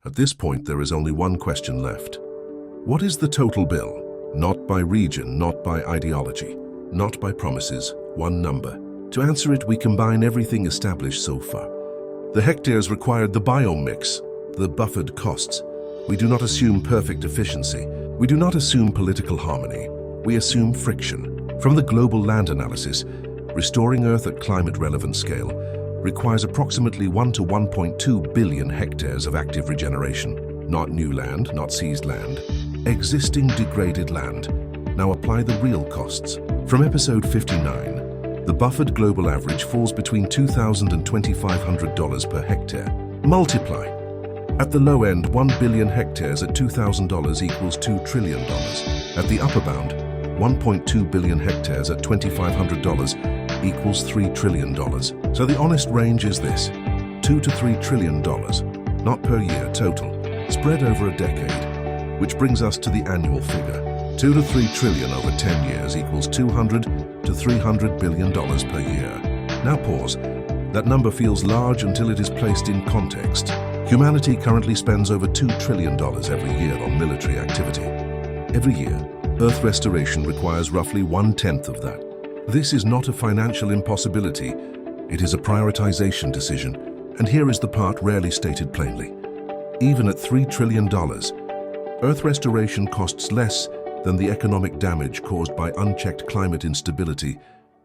At this point, there is only one question left. What is the total bill? Not by region, not by ideology, not by promises, one number. To answer it, we combine everything established so far. The hectares required, the biome mix, the buffered costs. We do not assume perfect efficiency. We do not assume political harmony. We assume friction. From the global land analysis, restoring Earth at climate-relevant scale requires approximately 1 to 1.2 billion hectares of active regeneration. Not new land, not seized land. Existing degraded land. Now apply the real costs. From episode 59, the buffered global average falls between $2,000 and $2,500 per hectare. Multiply. At the low end, 1 billion hectares at $2,000 equals $2 trillion. At the upper bound, 1.2 billion hectares at $2,500 equals $3 trillion. So the honest range is this, $2 to $3 trillion, not per year total, spread over a decade, which brings us to the annual figure. 2 to 3 trillion over 10 years equals $200 to $300 billion per year. Now pause. That number feels large until it is placed in context. Humanity currently spends over $2 trillion every year on military activity. Every year, Earth restoration requires roughly 1/10 of that. This is not a financial impossibility. It is a prioritization decision. And here is the part rarely stated plainly. Even at $3 trillion, Earth restoration costs less than the economic damage caused by unchecked climate instability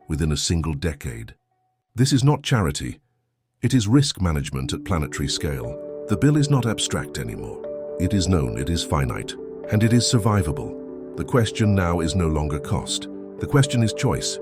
within a single decade. This is not charity. It is risk management at planetary scale. The bill is not abstract anymore. It is known, it is finite, and it is survivable. The question now is no longer cost. The question is choice.